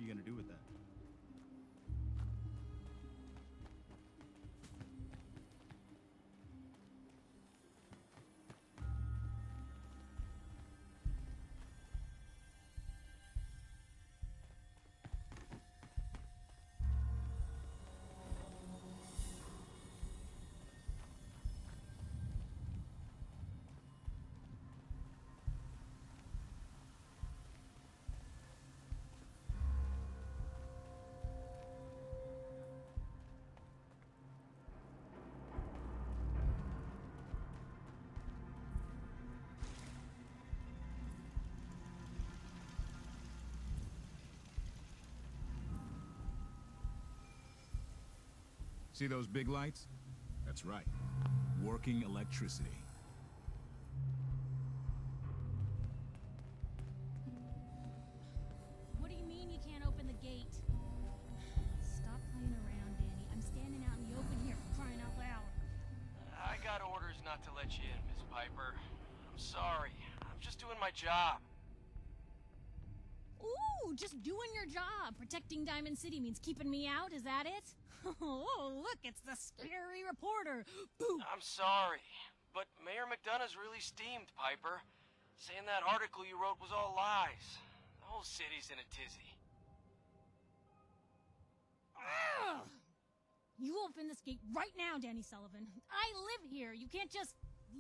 you gonna do with that? See those big lights? That's right. Working electricity. What do you mean you can't open the gate? Stop playing around, Danny. I'm standing out in the open here, for crying out loud. I got orders not to let you in, Miss Piper. I'm sorry. I'm just doing my job. Ooh, just doing your job. Protecting Diamond City means keeping me out, is that it? Oh, look, it's the scary reporter. Boo! I'm sorry, but Mayor McDonough's really steamed, Piper. Saying that article you wrote was all lies. The whole city's in a tizzy. Ugh! You open this gate right now, Danny Sullivan. I live here. You can't just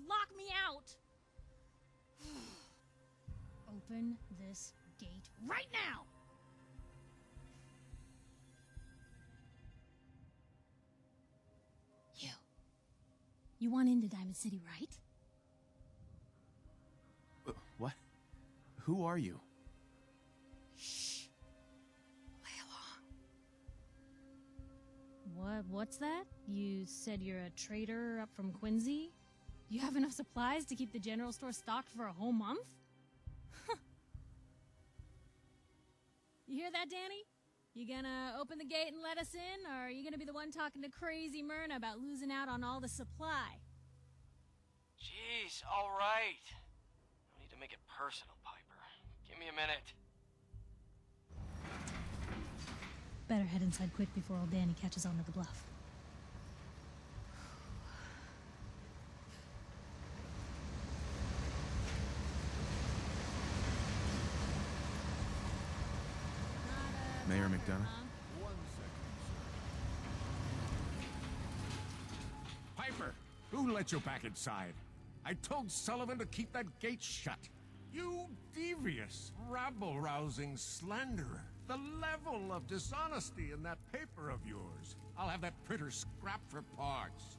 lock me out. Open this gate right now! You want into Diamond City, right? What? Who are you? Shh. Play along. What's that? You said you're a trader up from Quincy? You have enough supplies to keep the general store stocked for a whole month? You hear that, Danny? You gonna open the gate and let us in, or are you gonna be the one talking to crazy Myrna about losing out on all the supply? Jeez, all right. No need to make it personal, Piper. Give me a minute. Better head inside quick before old Danny catches on to the bluff. Mayor McDonough? One second, sir. Piper, who let you back inside? I told Sullivan to keep that gate shut. You devious, rabble-rousing slanderer. The level of dishonesty in that paper of yours. I'll have that printer scrapped for parts.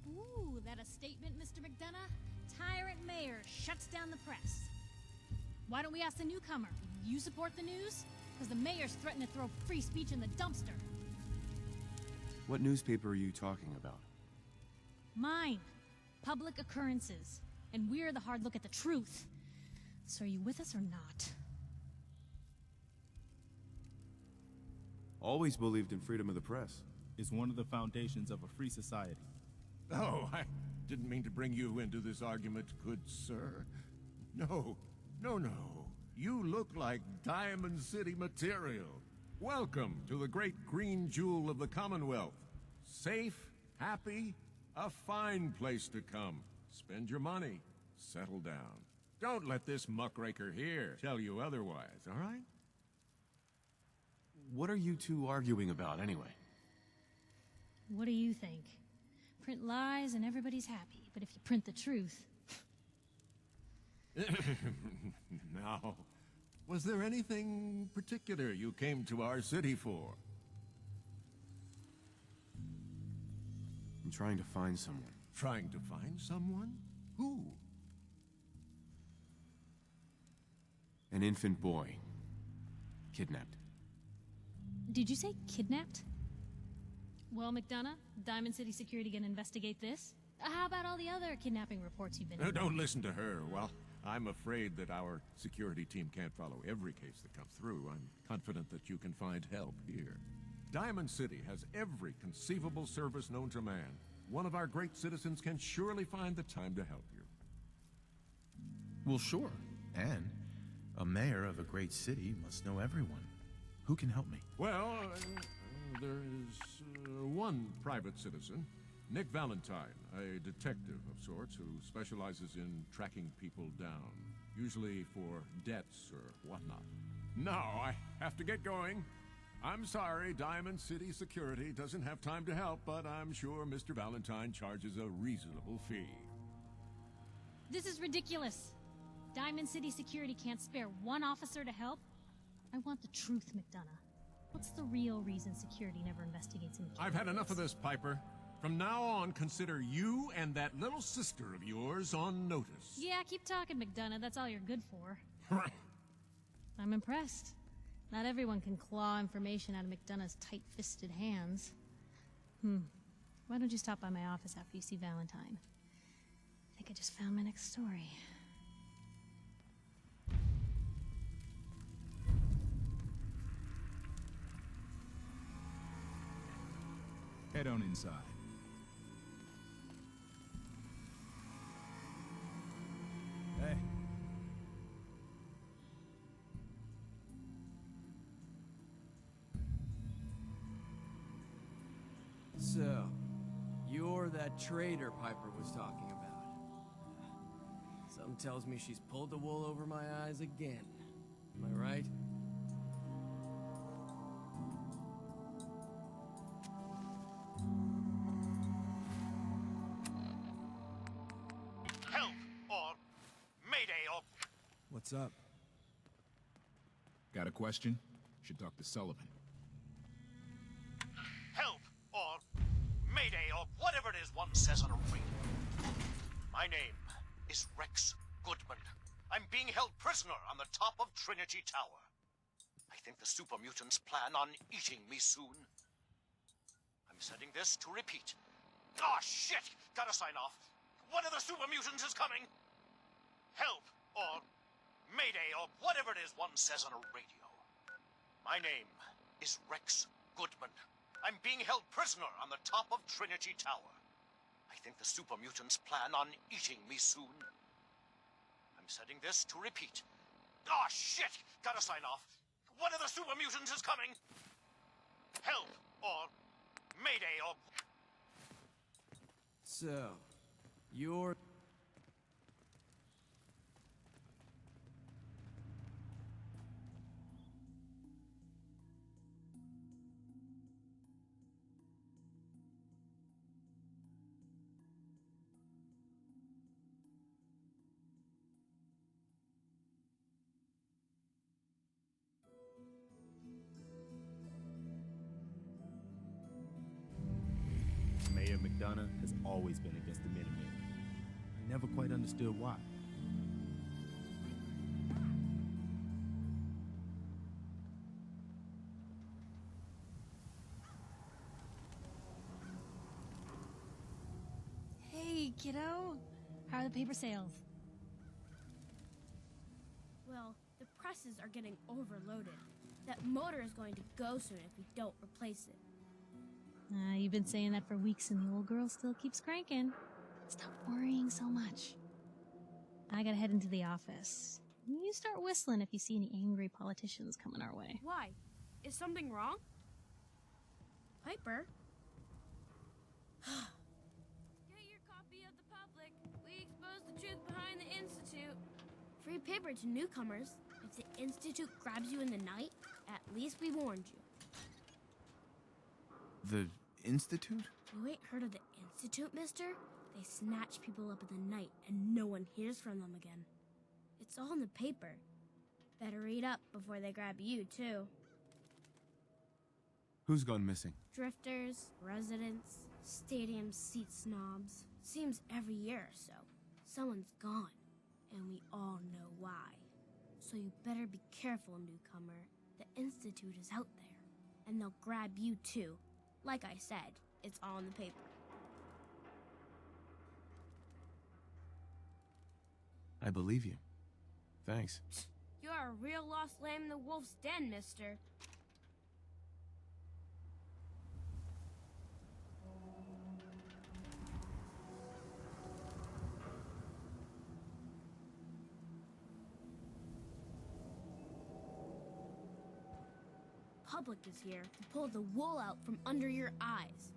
Ooh, that a statement, Mr. McDonough? Tyrant mayor shuts down the press. Why don't we ask the newcomer? You support the news? Because the mayor's threatened to throw free speech in the dumpster. What newspaper are you talking about? Mine. Public Occurrences. And we're the hard look at the truth. So are you with us or not? Always believed in freedom of the press. It's one of the foundations of a free society. Oh, I didn't mean to bring you into this argument, good sir. No. You look like Diamond City material. Welcome to the great green jewel of the Commonwealth. Safe, happy, a fine place to come. Spend your money, settle down. Don't let this muckraker here tell you otherwise, all right? What are you two arguing about, anyway? What do you think? Print lies and everybody's happy, but if you print the truth... Now, was there anything particular you came to our city for? I'm trying to find someone. Trying to find someone? Who? An infant boy. Kidnapped. Did you say kidnapped? Well, McDonough, Diamond City Security gonna investigate this? How about all the other kidnapping reports you've been... Don't listen to her. Well, I'm afraid that our security team can't follow every case that comes through. I'm confident that you can find help here. Diamond City has every conceivable service known to man. One of our great citizens can surely find the time to help you. Well, sure. And a mayor of a great city must know everyone. Who can help me? Well, there is one private citizen, Nick Valentine, a detective of sorts who specializes in tracking people down, usually for debts or whatnot. Now I have to get going. I'm sorry, Diamond City Security doesn't have time to help, but I'm sure Mr. Valentine charges a reasonable fee. This is ridiculous. Diamond City Security can't spare one officer to help. I want the truth, McDonough. What's the real reason security never investigates in I've had enough of this, Piper. From now on, consider you and that little sister of yours on notice. Yeah, keep talking, McDonough. That's all you're good for. I'm impressed. Not everyone can claw information out of McDonough's tight-fisted hands. Why don't you stop by my office after you see Valentine? I think I just found my next story. Head on inside. Hey. So, you're that traitor Piper was talking about. Something tells me she's pulled the wool over my eyes again. Am I right? Help! Or mayday or... What's up? Got a question? Should talk to Sullivan. Help! Or mayday or whatever it is one says on a radio. My name is Rex Goodman. I'm being held prisoner on the top of Trinity Tower. I think the super mutants plan on eating me soon. I'm setting this to repeat. Oh, shit! Gotta sign off. One of the super mutants is coming! Help! Or mayday or whatever it is one says on a radio. My name is Rex Goodman. I'm being held prisoner on the top of Trinity Tower. I think the super mutants plan on eating me soon. I'm setting this to repeat. Oh, shit! Gotta sign off. One of the super mutants is coming! Help! Or mayday or... So, you're... Mayor McDonough has always been against the Minutemen. I never quite understood why. Hey, kiddo. How are the paper sales? Well, the presses are getting overloaded. That motor is going to go soon if we don't replace it. You've been saying that for weeks and the old girl still keeps cranking. Stop worrying so much. I gotta head into the office. You start whistling if you see any angry politicians coming our way. Why? Is something wrong? Piper? Get your copy of the public. We expose the truth behind the Institute. Free paper to newcomers. If the Institute grabs you in the night, at least we warned you. The Institute? You ain't heard of the Institute, mister? They snatch people up in the night and no one hears from them again. It's all in the paper. Better read up before they grab you, too. Who's gone missing? Drifters, residents, stadium seat snobs. Seems every year or so, someone's gone, and we all know why. So you better be careful, newcomer. The Institute is out there, and they'll grab you too. Like I said, it's all in the paper. I believe you. Thanks. You're a real lost lamb in the wolf's den, mister. public is here to pull the wool out from under your eyes.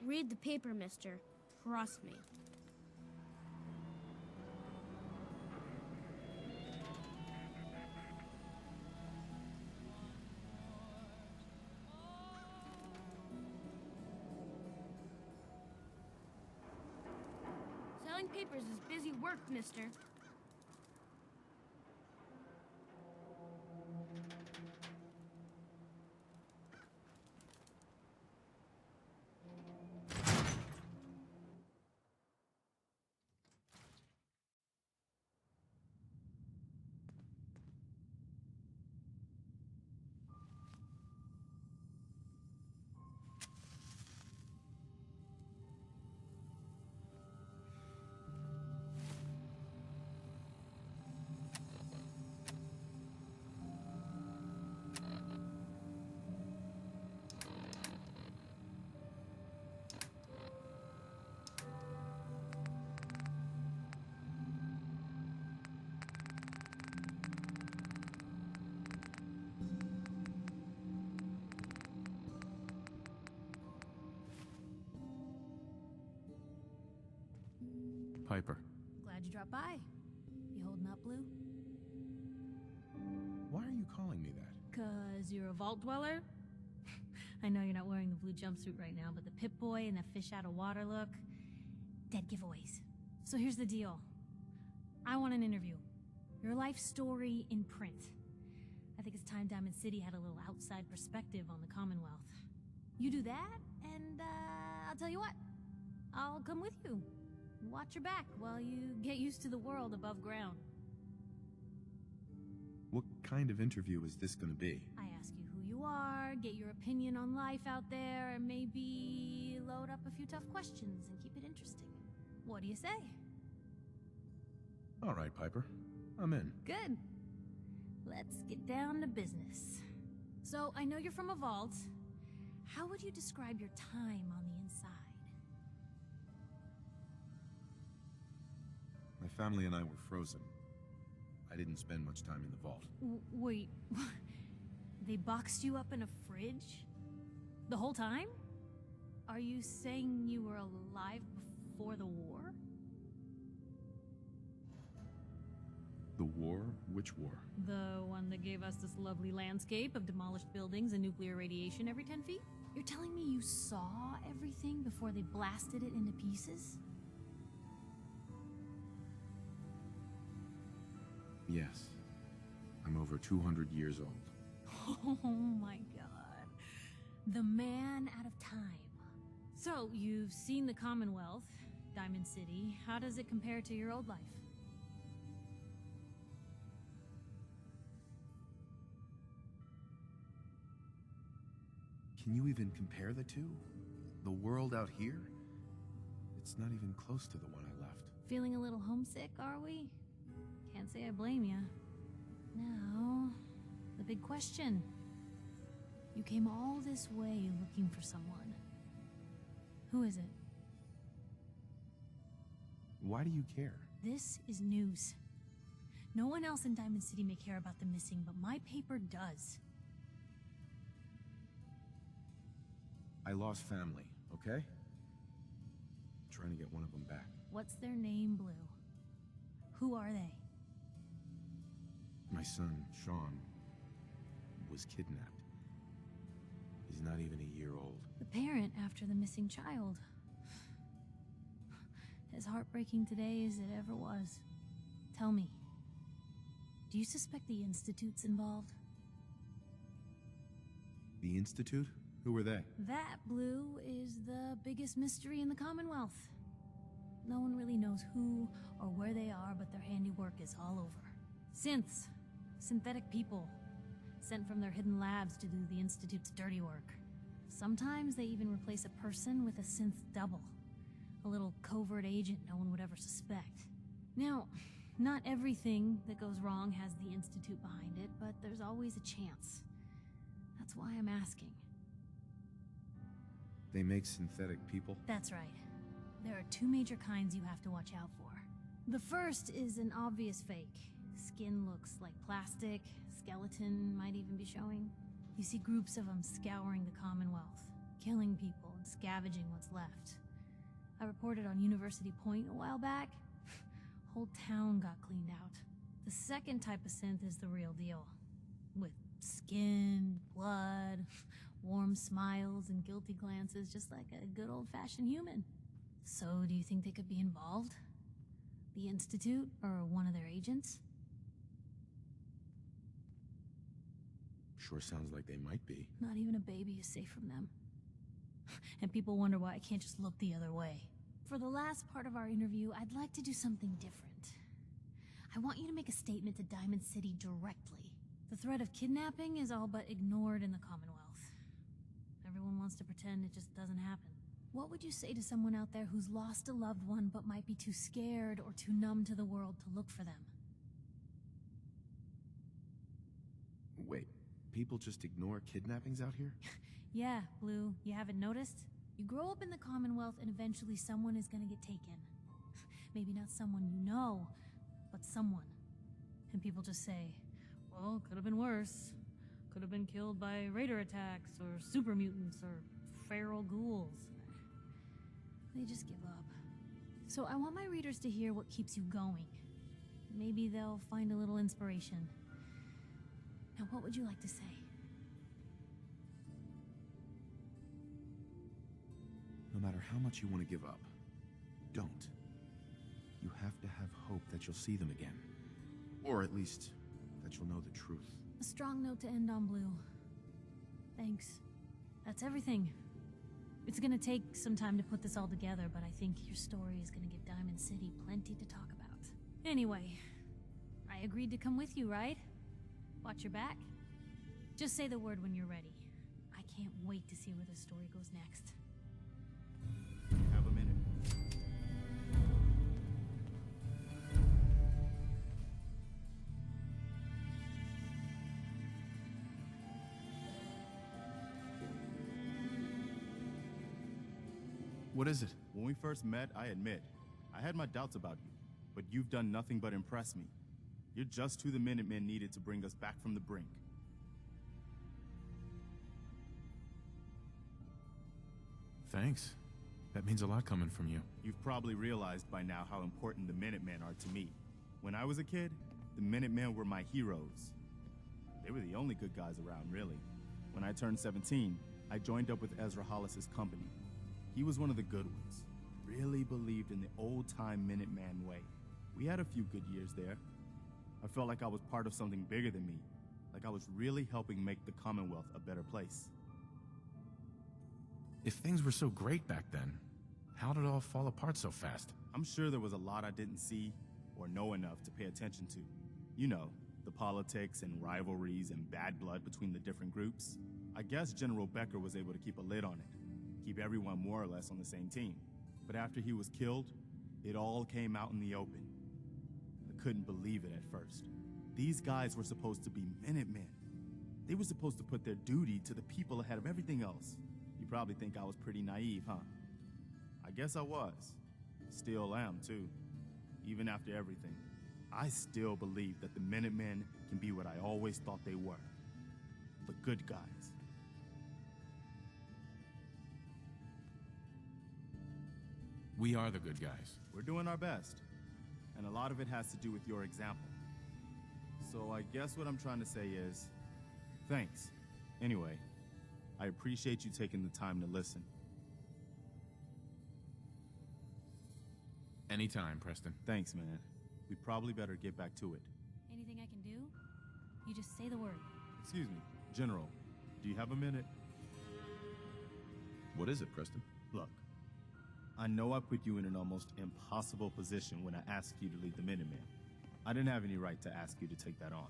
Read the paper, mister. Trust me. Selling papers is busy work, mister. Piper, Glad you dropped by. You holding up, Blue? why are you calling me that? 'Cause you're a vault dweller? I know you're not wearing the blue jumpsuit right now, but the Pip-Boy and the fish out of water look, dead giveaways. So here's the deal. I want an interview. Your life story in print. I think it's time Diamond City had a little outside perspective on the Commonwealth. You do that, and I'll tell you what. I'll come with you. Watch your back while you get used to the world above ground. What kind of interview is this going to be? I ask you who you are, get your opinion on life out there, and maybe load up a few tough questions and keep it interesting. What do you say? All right, Piper. I'm in. Good. Let's get down to business. So, I know you're from a vault. How would you describe your time on the inside? My family and I were frozen. I didn't spend much time in the vault. Wait, they boxed you up in a fridge? The whole time? Are you saying you were alive before the war? The war? Which war? The one that gave us this lovely landscape of demolished buildings and nuclear radiation every 10 feet? You're telling me you saw everything before they blasted it into pieces? Yes. I'm over 200 years old. Oh my god. The man out of time. So, you've seen the Commonwealth, Diamond City. How does it compare to your old life? Can you even compare the two? The world out here? It's not even close to the one I left. Feeling a little homesick, are we? Can't say I blame you. Now, the big question. You came all this way looking for someone. Who is it? Why do you care? This is news. No one else in Diamond City may care about the missing, but my paper does. I lost family, okay? I'm trying to get one of them back. What's their name, Blue? Who are they? My son, Sean, was kidnapped. He's not even a year old. The parent after the missing child. As heartbreaking today as it ever was. Tell me, do you suspect the Institute's involved? The Institute? Who were they? That, Blue, is the biggest mystery in the Commonwealth. No one really knows who or where they are, but their handiwork is all over. Synths. Synthetic people. Sent from their hidden labs to do the Institute's dirty work. Sometimes they even replace a person with a synth double. A little covert agent no one would ever suspect. Now, not everything that goes wrong has the Institute behind it, but there's always a chance. That's That's why I'm asking. They make synthetic people? That's right. There are two major kinds you have to watch out for. The first is an obvious fake. Skin looks like plastic, skeleton might even be showing. You see groups of them scouring the Commonwealth, killing people and scavenging what's left. I reported on University Point a while back. Whole town got cleaned out. The second type of synth is the real deal. With skin, blood, warm smiles, and guilty glances, just like a good old-fashioned human. So, do you think they could be involved? The Institute, or one of their agents? Sure sounds like they might be. Not even a baby is safe from them. And people wonder why I can't just look the other way. For the last part of our interview, I'd like to do something different. I want you to make a statement to Diamond City directly. The threat of kidnapping is all but ignored in the Commonwealth. Everyone wants to pretend it just doesn't happen. What would you say to someone out there who's lost a loved one but might be too scared or too numb to the world to look for them? Wait, people just ignore kidnappings out here? Yeah, Blue, you haven't noticed? You grow up in the Commonwealth and eventually someone is gonna get taken. Maybe not someone you know, but someone. And people just say, well, could have been worse. Could have been killed by raider attacks, or super mutants, or feral ghouls. They just give up. So I want my readers to hear what keeps you going. Maybe they'll find a little inspiration. Now, what would you like to say? No matter how much you want to give up, don't. You have to have hope that you'll see them again. Or at least, that you'll know the truth. A strong note to end on, Blue. Thanks. That's everything. It's gonna take some time to put this all together, but I think your story is gonna give Diamond City plenty to talk about. Anyway, I agreed to come with you, right? Watch your back. Just say the word when you're ready. I can't wait to see where the story goes next. Have a minute. What is it? When we first met, I admit, I had my doubts about you, but you've done nothing but impress me. You're just who the Minutemen needed to bring us back from the brink. Thanks. That means a lot coming from you. You've probably realized by now how important the Minutemen are to me. When I was a kid, the Minutemen were my heroes. They were the only good guys around, really. When I turned 17, I joined up with Ezra Hollis's company. He was one of the good ones. Really believed in the old-time Minuteman way. We had a few good years there. I felt like I was part of something bigger than me, like I was really helping make the Commonwealth a better place. If things were so great back then, how did it all fall apart so fast? I'm sure there was a lot I didn't see or know enough to pay attention to. You know, the politics and rivalries and bad blood between the different groups. I guess General Becker was able to keep a lid on it, keep everyone more or less on the same team. But after he was killed, it all came out in the open. I couldn't believe it at first. These guys were supposed to be Minutemen. They were supposed to put their duty to the people ahead of everything else. You probably think I was pretty naive, huh? I guess I was. Still am, too. Even after everything, I still believe that the Minutemen can be what I always thought they were. The good guys. We are the good guys. We're doing our best. And a lot of it has to do with your example. So I guess what I'm trying to say is, thanks. Anyway, I appreciate you taking the time to listen. Anytime, Preston. Thanks, man. We probably better get back to it. Anything I can do? You just say the word. Excuse me, General, do you have a minute? What is it, Preston? Look, I know I put you in an almost impossible position when I asked you to lead the Minutemen. I didn't have any right to ask you to take that on.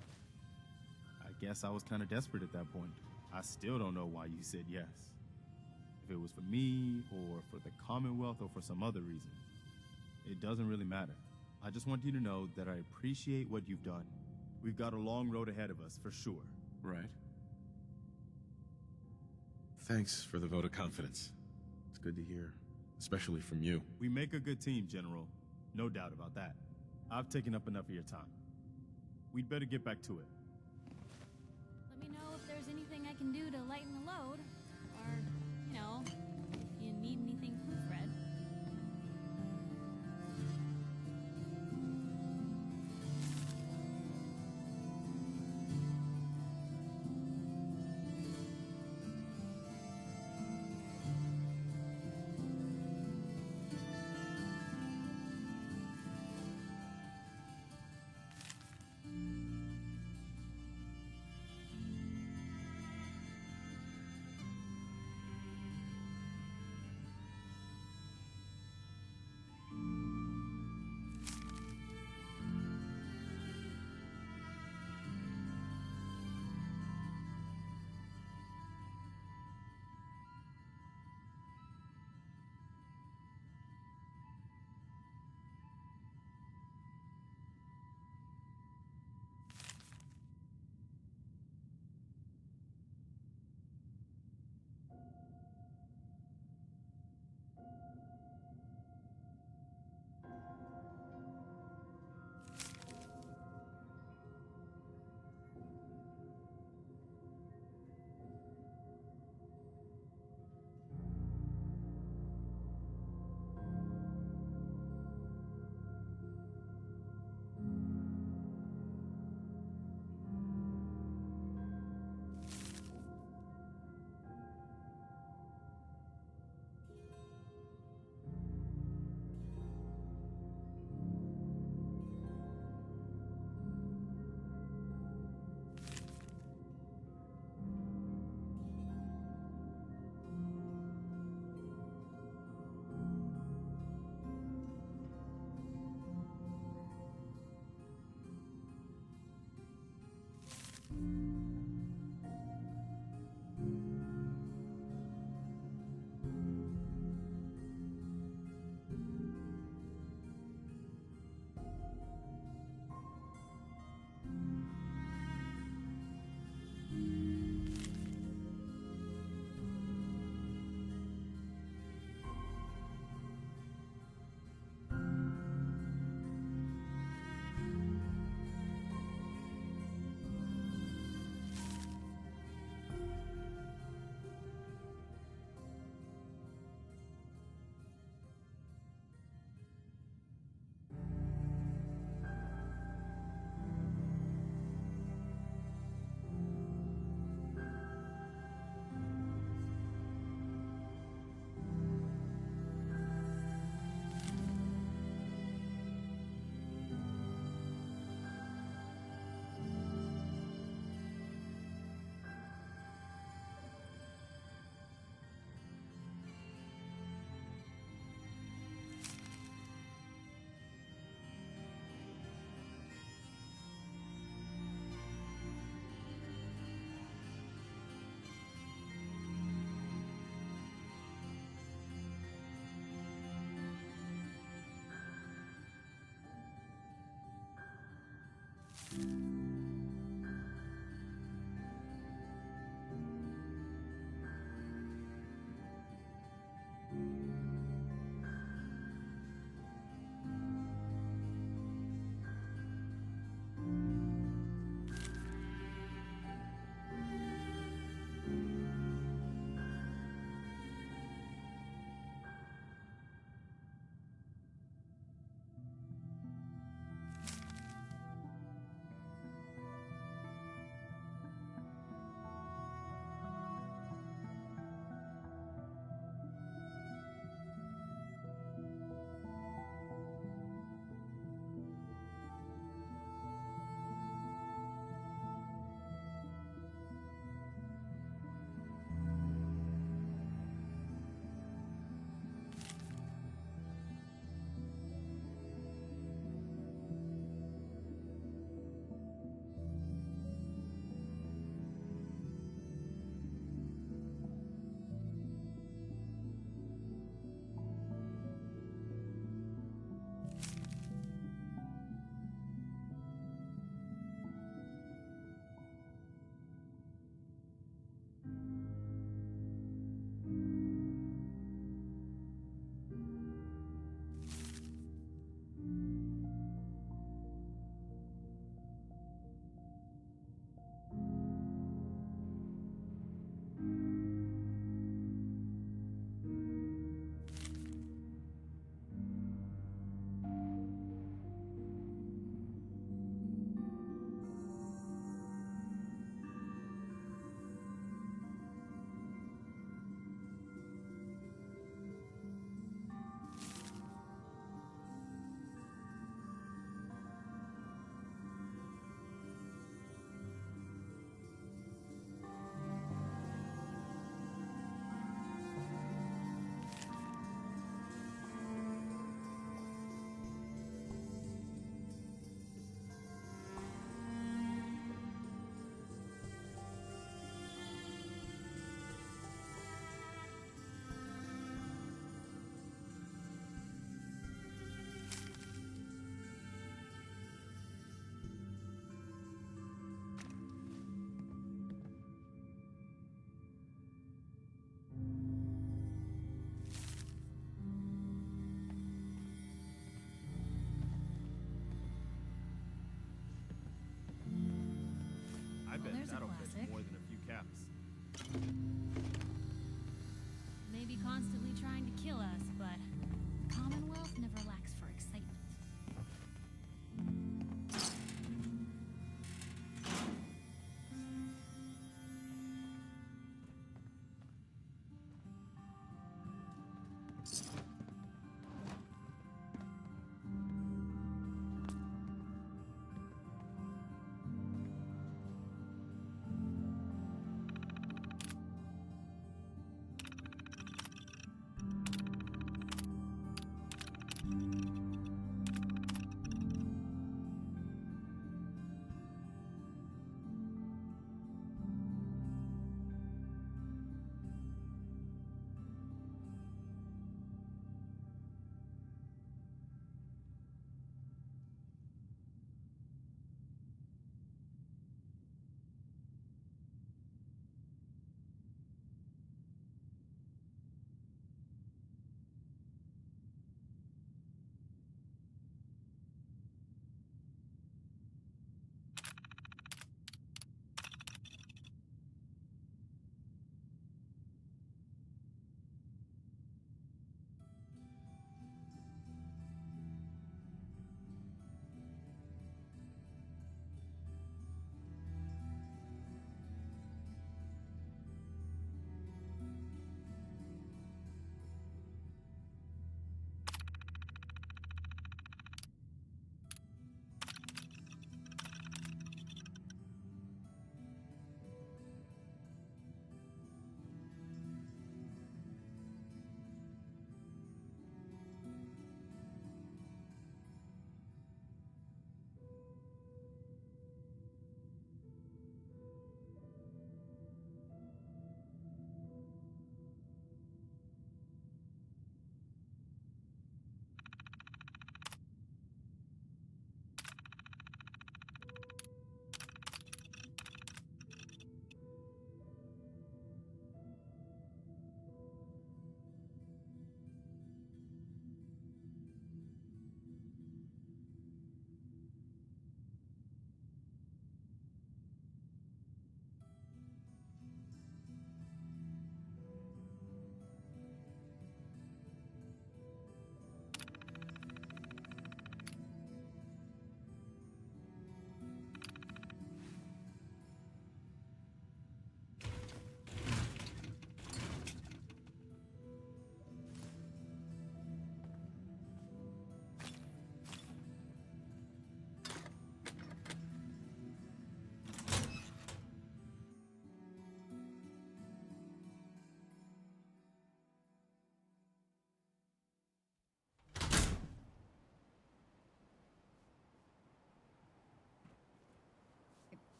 I guess I was kind of desperate at that point. I still don't know why you said yes. If it was for me, or for the Commonwealth, or for some other reason, it doesn't really matter. I just want you to know that I appreciate what you've done. We've got a long road ahead of us, for sure. Right. Thanks for the vote of confidence. It's good to hear, especially from you. We make a good team, General. No doubt about that. I've taken up enough of your time. We'd better get back to it. Let me know if there's anything I can do to lighten the load. Or, you know, if you need anything proofread.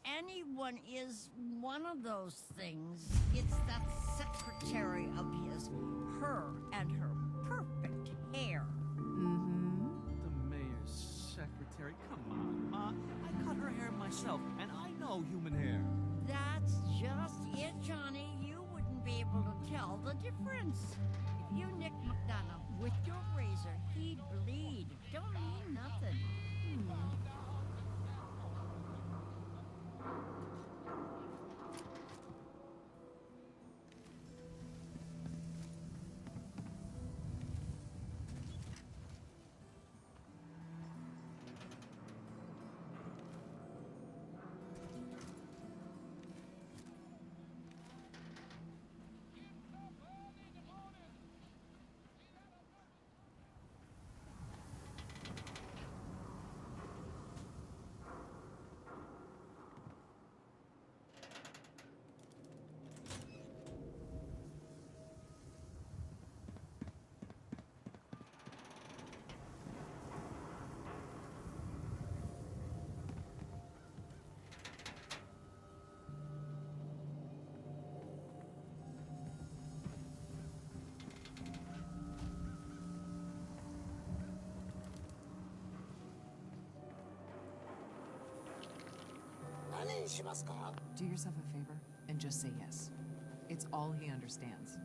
anyone is one of those things, it's that secretary of his. Her and her perfect hair. The mayor's secretary. Come on, Ma. I cut her hair myself, and I know human hair. That's just it, Johnny. You wouldn't be able to tell the difference. If you nick McDonough with your razor, he'd bleed. Don't mean nothing. Do yourself a favor and just say yes. It's all he understands.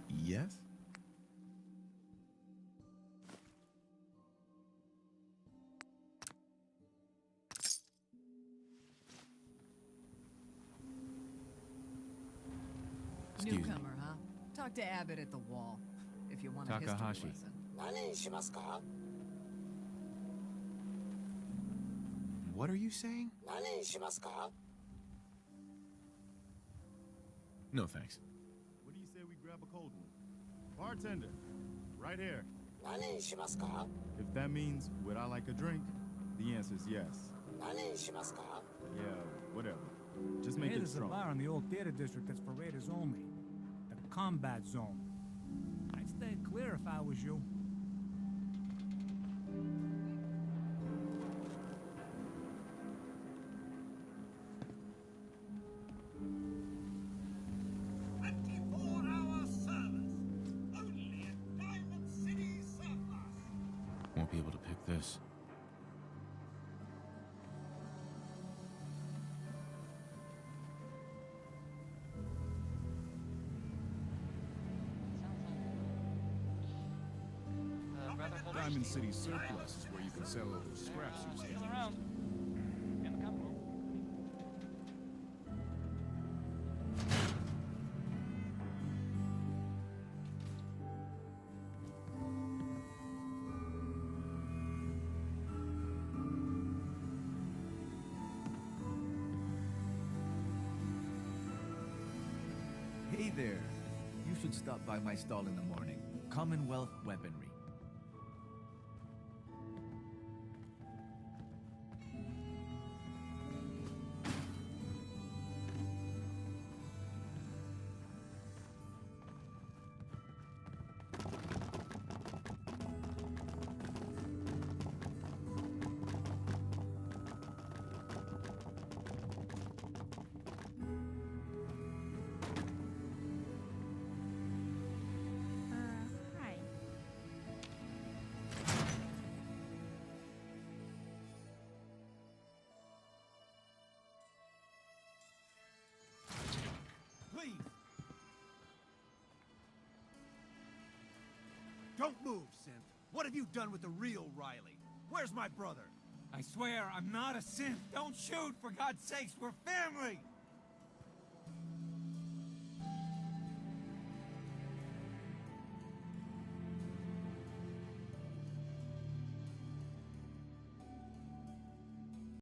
Yes? Excuse me. Newcomer, huh? Talk to Abbott at the wall if you want a history Takahashi. lesson. What are you saying? No, thanks. What do you say we grab a cold one? Bartender, right here. If that means would I like a drink, the answer is yes. Yeah, whatever. Just make Hey, it there's a strong. bar in the old theater district that's for raiders only. The combat zone. I'd stay clear if I was you. Won't be able to pick this. Diamond City Surplus is where you can sell all those scraps you steal. Hey there. You should stop by my stall in the morning. Commonwealth Weaponry. Hi. Please! Don't move, Synth. What have you done with the real Riley? Where's my brother? I swear, I'm not a synth. Don't shoot, for God's sakes, we're family!